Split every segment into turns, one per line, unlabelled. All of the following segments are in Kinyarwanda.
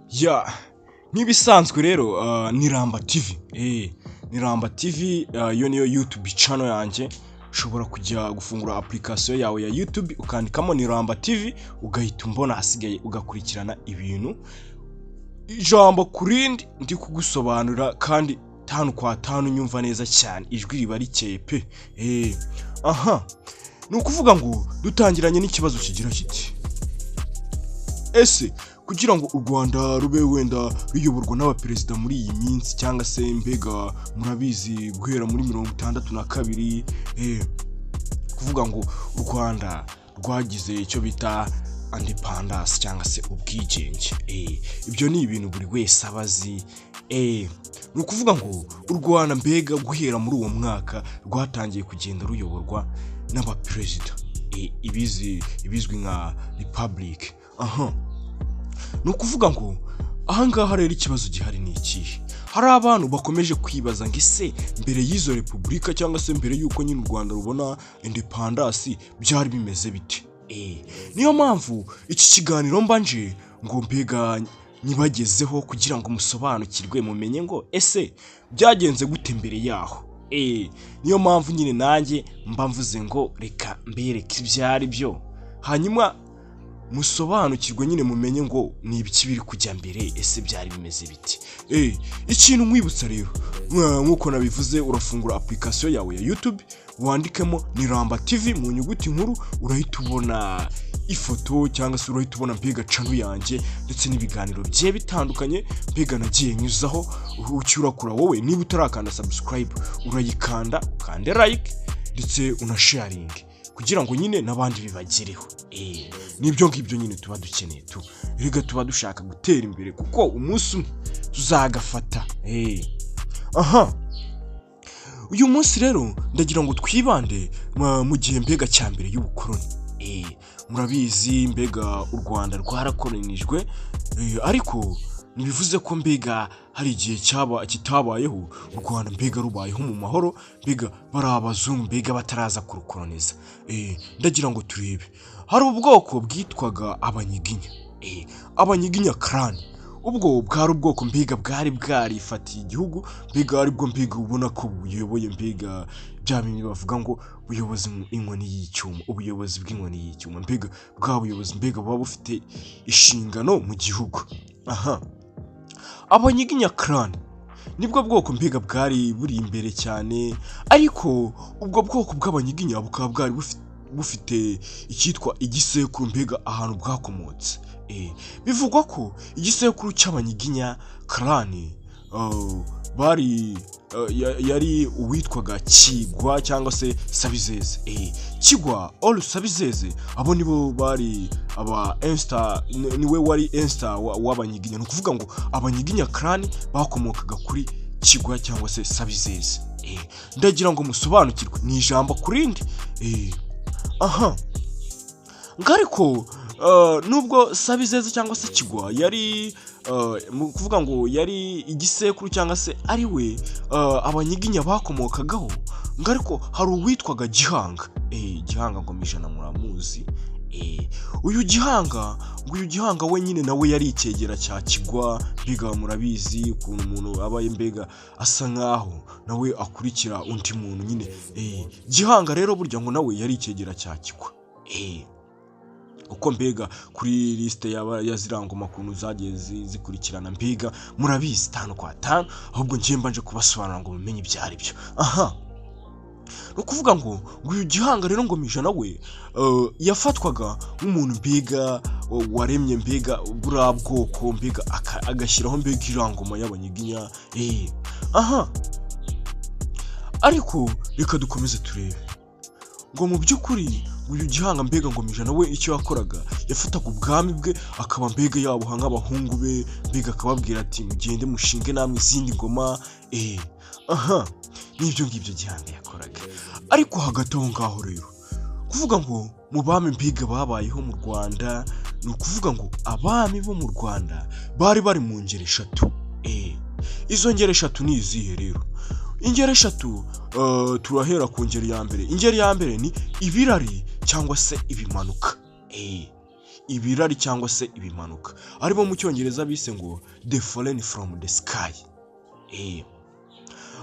Ya nk'ibisanzwe rero ni Ramba TV. Ni Ramba TV, yo niyo YouTube channel yanjye. Ushobora kujya gufungura application yawe ya YouTube ukandikamo ni Ramba TV ugahita umbona hasigaye ugakurikirana ibintu ijambo kurindi ndi kugusobanura kandi tanu kwa tanu nyumva neza cyane ijwi riba rikeye pe. Nukuvuga ngo dutangiranye n'ikibazo kigira kiti ese kugira ngo u Rwanda rube wenda ruyoborwa n'abaperezida muri iyi minsi cyangwa se mbega murabizi guhera muri 62 kuvuga ngo u Rwanda rwagize icyo bita independence cyangwa se ubwigenge. Ibyo ni ibintu buri wese abazi. Nukuvuga ngo u Rwanda mbega guhera muri uwo mwaka rwatangiye kugenda ruyoborwa n'abaperezida ibizwi nka republic. Nukuvuga ngo ahangaha rero ikibazo gihari ni iki. Hari abantu bakomeje kwibaza ngo ese mbere y'izo repubulika cyangwa se mbere yuko nyine u Rwanda rubona independence byari bimeze bite. Niyo mpamvu iki kiganiro mbanje ngo mbega nibagezeho kugira ngo musobanukirwe mumenye ngo ese byagenze gute mbere yaho. Niyo mpamvu nyine nanjye mbamvuze ngo reka mbereke ibyari byo hanyuma musobanukirwe nyine mumenye ngo ni ibiki biri kujya mbere ese byari bimeze biti. Ikintu nkwibutsa rero nkuko nabivuze urafungura application yawe ya YouTube wandikemo ni Ramba TV mu nyuguti nkuru urahita ubona ifoto cyangwa se urahita ubona mbega channel yanjye ndetse n'ibiganiro bye bitandukanye mbega nagiye nyuzaho ucyurakura wowe niba utarakanda subscribe urayikanda kandi like ndetse unasharing kugira ngo nyine nabandi bibagireho. Nibyo ngibyo nyine tuba dukeneye rega tuba dushaka gutera imbere kuko umunsi umwe tuzagafata. Uyu munsi rero ndagira ngo twibande mu gihe mbega cya mbere y'ubukoloni. Murabizi mbega u Rwanda rwarakolonijwe ariko nibivuze ko mbega hari igihe kitabayeho u Rwanda mbega rubayeho mu mahoro mbega bari abazungu mbega bataraza kurukoloniza. Ndagira ngo turebe hari ubwoko bwitwaga abanyiginya. Abanyiginya clan ubwo bwari ubwoko mbega bwari bwarifatiye igihugu mbega aribwo mbega ubona ko buyoboye mbega bya bintu bavuga ngo ubuyobozi inkoni y'icyuma ubuyobozi bw'inkoni y'icyuma mbega bwa buyobozi mbega buba bufite inshingano mu gihugu. Abanyiginya clan nibwo bwoko mbega bwari buri imbere cyane ariko ubwo bwoko bw'abanyiginya bukaba bwari bufite icyitwa igisekuru mbega ahantu bwakomotse. Bivugwa ko igisekuru cy'abanyiginya clan yari uwitwaga Kigwa cyangwa se Sabizeze. Kigwa all Sabizeze abo nibo bari aba Insta niwe wari Insta w'abanyiginya. Nukuvuga ngo abanyiginya clan bakomokaga kuri Kigwa cyangwa se Sabizeze. Ndagira ngo musobanukirwe ni ijambo kurindi. Ngariko nubwo Sabizeze cyangwa se Kigwa yari kuvuga ngo yari igisekuru cyangwa se ari we abanyiginya bakomokagaho ngariko hari uwitwaga Gihanga. Gihanga ngo mijana muramuzi. Uyu Gihanga we nyine nawe yari ikegera cya Kigwa mbega murabizi ukuntu umuntu abaye mbega asa nkaho nawe akurikira undi muntu nyine. Gihanga rero burya ngo nawe yari ikegera cya Kigwa. Uko mbega kuri liste yazirangoma kuntu zagiye zikurikirana mbega murabizi tanu kwa tanu ahubwo ngiye mbanje kubasobanura ngo mumenye ibyari byo. Nukuvuga ngo uyu Gihanga rero ngo mijana we yafatwaga nk'umuntu mbega waremye mbega bura bwoko mbega agashyiraho mbega irangoma y'abanyiginya. Ariko reka dukomeze turebe ngo mu by'ukuri uyu Gihanga mbega ngo mijana we icyo yakoraga yafataga ubwami bwe akaba mbega yabuha nk'abahungu be mbega akababwira ati mugende mushinge namwe izindi ngoma. Nibyo ngibyo Gihanga yakoraga. Ariko hagati aho ngaho rero kuvuga ngo mu bami mbega babayeho mu Rwanda ni ukuvuga ngo abami bo mu Rwanda bari mu ngeri eshatu. Izo ngeri eshatu ni izihe rero? Ingeri eshatu turahera ku ngeri ya mbere. Ingeri ya mbere ni ibirari cyangwa se ibimanuka. ibirari cyangwa se ibimanuka, aribo mu cyongereza bise ngo the fallen from the sky.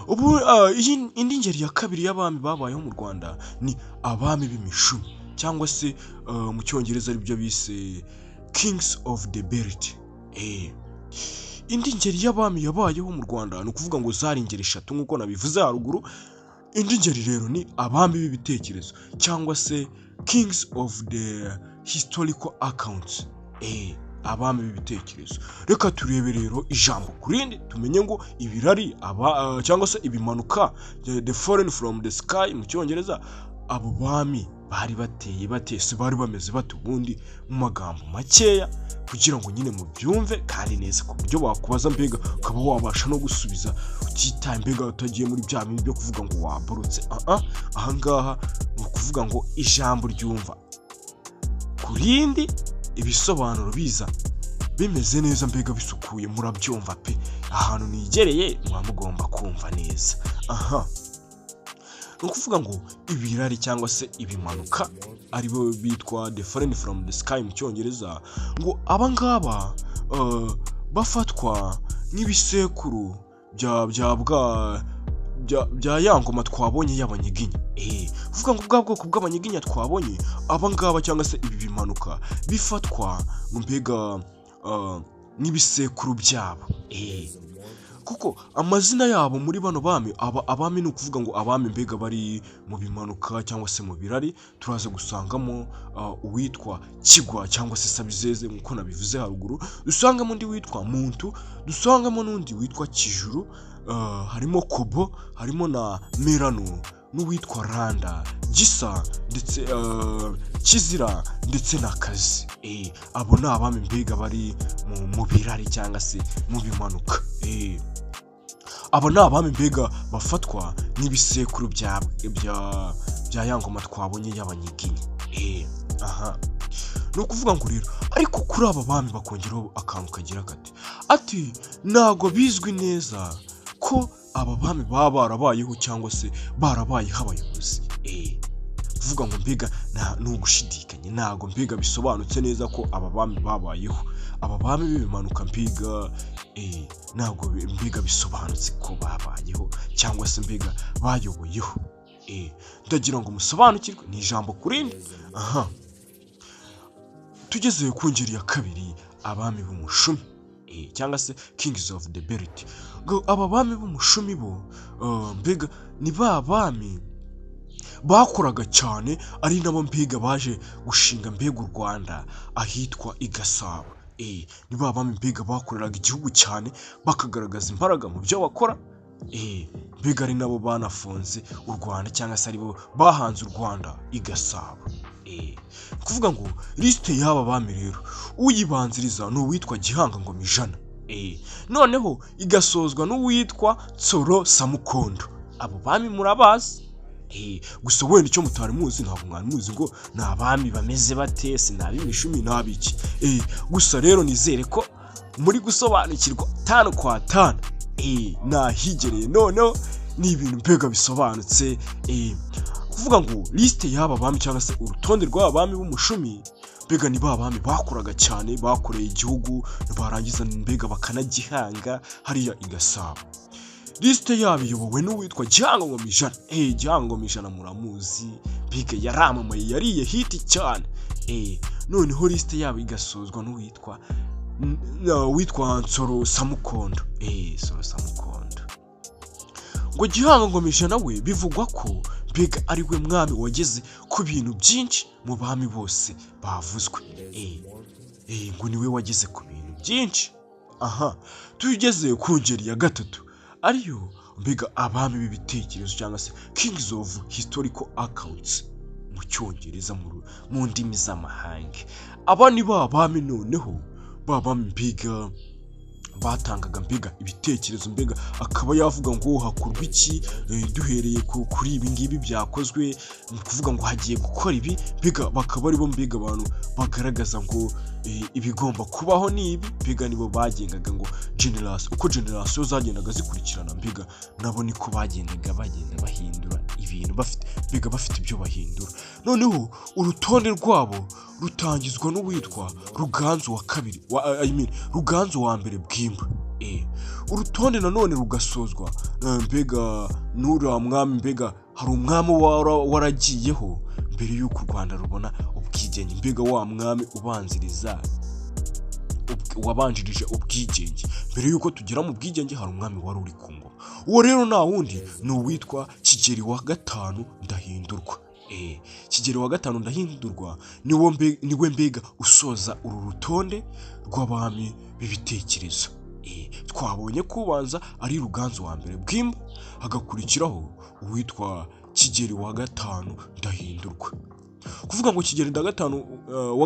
Ubu indi ngeri ya kabiri y'abami babayeho mu Rwanda ni abami b'imishumi cyangwa se mu cyongereza aribyo bise kings of the belt. Indi ngeri y'abami yabayeho mu Rwanda ni ukuvuga ngo zari ingeri eshatu nk'uko nabivuze haruguru. Indi ngeri rero ni abami b'ibitekerezo cyangwa se kings of the historical accounts. Abami b'ibitekerezo. Reka turebe rero ijambo kurindi tumenye ngo ibirari cyangwa se ibimanuka, the fallen from the sky mu cyongereza, abo bami bari batese bari bameze bate ubundi mu magambo makeya, kugira ngo nyine mu byumve kandi neza ku buryo bakubaza mbega ukaba wabasha no gusubiza utitaye mbega utagiye muri bya bintu byo kuvuga ngo waborotse. Ahangaha ni ukuvuga ngo ijambo ryumva kurindi, ibisobanuro biza bimeze neza mbega bisukuye, murabyumva pe, ahantu nigereye muba mugomba kumva neza. Ni ukuvuga ngo ibirari cyangwa se ibimanuka aribo bitwa the fallen from the sky mu cyongereza, ngo abangaba bafatwa nk'ibisekuru bya ya ngoma twabonye y'abanyiginya. Uvuga ngo bwa bwoko bw'abanyiginya twabonye, abangaba cyangwa se ibi bimanuka bifatwa mbega nk'ibisekuru byabo. Kuko amazina yabo muri bano bami, abami ni ukuvuga ngo abami mbega bari mu bimanuka cyangwa se mu birari, turaza gusangamo uwitwa Kigwa cyangwa se Sabizeze nk'uko nabivuze haruguru, dusangamo undi witwa Muntu, dusangamo n'undi witwa Kijuru, harimo Kobo, harimo na Merano, n'uwitwa Randa, Gisa, ndetse Kizira ndetse na Kazi. Abo ni abami mbega bari mu birari cyangwa se mu bimanuka. Abo ni abami mbega bafatwa nk'ibisekuru bya ya ngoma twabonye y'abanyiginya. Ni ukuvuga ngo rero ariko kuri aba bami bakongeraho akantu kagira ati ntago bizwi neza ko aba bami baba barabayeho cyangwa se barabayeho abayobozi. Kuvuga ngo mbega ni ugushidikanya, ntago mbega bisobanutse neza ko aba bami babayeho. Aba bami b'ibimanuka mbega ntago mbega bisobanutse ko babayeho cyangwa se mbega bayoboyeho. Ndagira ngo musobanukirwe ni ijambo kurindi. Tugeze ku ngeri ya kabiri, abami b'umushumi cyangwa se kings of the belt. Aba bami b'umushumi bo mbega ni ba bami bakoraga cyane, ari nabo mbega baje gushinga mbega u Rwanda ahitwa i Gasabo. Ni ba bami mbega bakoreraga igihugu cyane, bakagaragaza imbaraga mu byo bakora. Mbega ari nabo banafunze u Rwanda cyangwa se aribo bahanze u Rwanda i Gasabo. Kuvuga ngo lisite y'aba bami rero uyibanziriza ni uwitwa Gihanga Ngoma Ijana, noneho igasozwa n'uwitwa Nsoro Samukondo. Abo bami murabazi. Gusa wenda icyo mutari muzi, ntabwo mwari muzi ngo ni abami bameze bate, si n'ab'imishumi n'abiki. Gusa rero nizere ko muri gusobanukirwa 5 kwa 5. Nahigereye noneho ni ibintu mbega bisobanutse. Kuvuga ngo lisite y'aba bami cyangwa se urutonde rw'aba bami b'umushumi, mbega ni ba bami bakoraga cyane, bakoreye igihugu, barangiza mbega bakanagihanga hariya i Gasabo. Lisite yabo iyobowe n'uwitwa Gihanga Ngoma Ijana. Gihanga Ngoma Ijana muramuzi, mbega yaramamaye, yariye hiti cyane. Noneho lisite yabo igasozwa n'uwitwa Nsoro Samukondo. Nsoro Samukondo. Ngo Gihanga Ngoma Ijana we bivugwa ko mbega ari we mwami wageze ku bintu byinshi mu bami bose bavuzwe. Ngo niwe wageze ku bintu byinshi. Tugeze ku ngeri ya gatatu, ariyo mbega abami b'ibitekerezo cyangwa se kings of historical accounts mu cyongereza mu ndimi z'amahanga. Aba ni ba bami noneho ba bami mbega batangaga mbega ibitekerezo, mbega akaba yavuga ngo hakorwa iki duhereye kuri ibi ngibi byakozwe, mu kuvuga ngo hagiye gukora ibi, mbega bakaba aribo mbega abantu bagaragaza ngo ibigomba kubaho nibi mbega nibo bagengaga ngo uko generasiyo zagendaga zikurikirana mbega nabo niko bagenda bahindura ibintu bafite ibyo bahindura. Noneho urutonde rwabo rutangizwa n'uwitwa Ruganzu wa kabiri Ruganzu wa mbere Bwimba. Urutonde nanone rugasozwa mbega n'uriya mwami, mbega hari umwami waragiyeho mbere y'uko u Rwanda rubona ubwigenge, mbega wa mwami wabanjirije ubwigenge. Mbere y'uko tugera mu bwigenge hari umwami wari uri ku ngoma. Uwo rero nta wundi ni uwitwa Kigeli wa gatanu Ndahindurwa. Kigeli wa gatanu Ndahindurwa niwe mbega usoza uru rutonde rw'abami b'ibitekerezo. Twabonye kubanza ari Ruganzu wa mbere Bwimba, hagakurikiraho uwitwa Kigeli wa gatanu Ndahindurwa. Kuvuga ngo Kigeli wa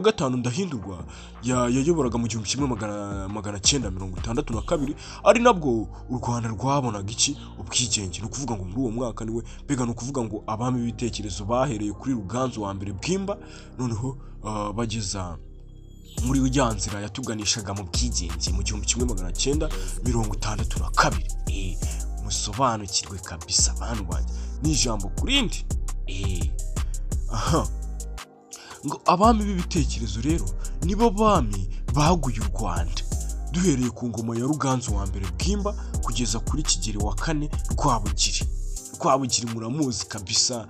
gatanu Ndahindurwa yayoboraga mu 1962, ari nabwo u Rwanda rwabonaga ubwigenge. No kuvuga ngo muri uwo mwaka niwe mbega no kuvuga ngo abami b'ibitekerezo bahereye kuri Ruganzu wa mbere Bwimba, noneho bageza muri ujya nzira yatuganishaga mu bwigenge mu 1962. Musobanukirwe kabisa bantu banjye n'ijambo kurindi. Ngo abami b'ibitekerezo rero nibo bami baguye u Rwanda duhereye ku ngoma ya Ruganzu wa mbere Bwimba kugeza kuri Kigeli wa kane Rwabugiri muramuzi kabisa.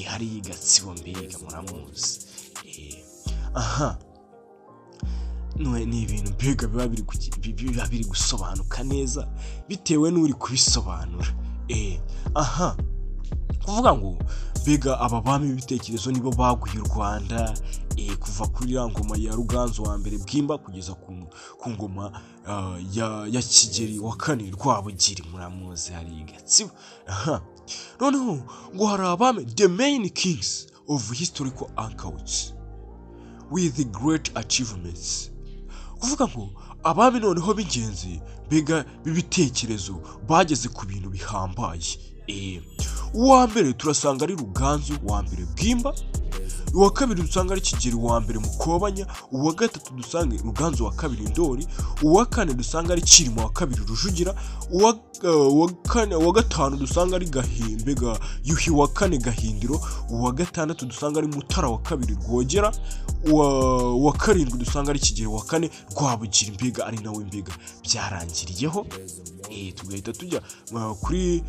Hari Gatsibo mbega muramuzi. Ni ibintu mbega biba biri gusobanuka neza bitewe n'uri kubisobanura. Kuvuga ngo mbega aba bami b'ibitekerezo nibo baguye u Rwanda kuva kuri ya ngoma ya Ruganzu wa mbere Bwimba kugeza ku ngoma ya Kigeli wa kane Rwabugiri muramuzi, hari Gatsibo. Noneho ngo hari abami, the main kings of historical accounts with the great achievements. Kuvuga ngo abami noneho b'ingenzi mbega b'ibitekerezo bageze ku bintu bihambaye. Uwa mbere turasanga ari Ruganzu wa mbere Bwimba, uwa kabiri dusanga ari Kigeli wa mbere Mukobanya, uwa gatatu dusanga Ruganzu wa kabiri Ndoli, uwa kane dusanga ari Cyilima wa kabiri Rujugira, uwa gatanu dusanga ari Gahimbega Yuhi wa kane Gahindiro, uwa gatandatu dusanga ari Mutara wa kabiri Rwogera, uwa karindwi dusanga ari Kigeli wa kane Rwabugiri mbega ari nawe mbega byarangiriyeho. Tugahita tujya kuri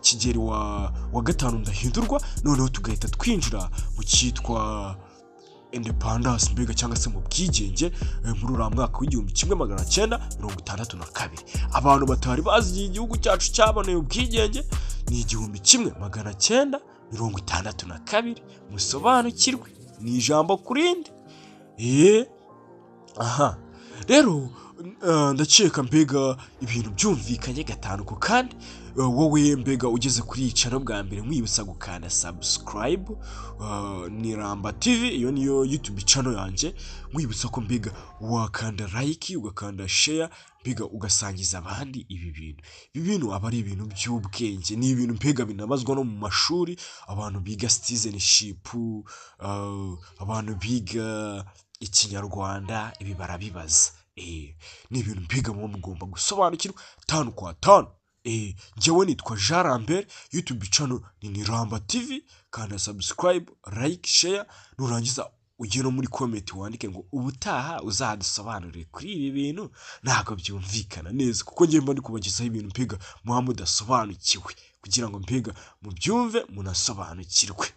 Kigeli wa gatanu Ndahindurwa, noneho tugahita twinjira mu cyitwa independence mbega cyangwa se mu bwigenge muri uriya mwaka w'1962. Abantu batari bazi igihugu cyacu cyaboneye ubwigenge ni 1962. Musobanukirwe ni ijambo kurindi. Rero ndakeka mbega ibintu byumvikanye gatanuko, kandi wowe mbega ugeze kuri icano bwa mbere mwibutsa gukanda subscribe. Ni Ramba TV, iyo niyo YouTube channel yanjye, mwibutsa ko mbega wakanda like ugakanda share mbega ugasangiza abandi ibi bintu aba ari ibintu by'ubwenge, ni ibintu mbega binabazwa no mu mashuri, abantu biga citizenship, abantu biga ikinyarwanda, ibi barabibaza. Ni ibintu mbega mugomba gusobanukirwa 5 kwa 5. Njyewe nitwa Jean Lambert, YouTube channel ni Ramba TV, kanda subscribe, like, share, nurangiza ujye no muri comment wandike ngo ubutaha uzadusobanurire kuri ibi bintu ntago byumvikana neza, kuko njye mba ndi kubagezaho ibintu mbega mudasobanukiwe kugira ngo mbega mubyumve munasobanukirwe.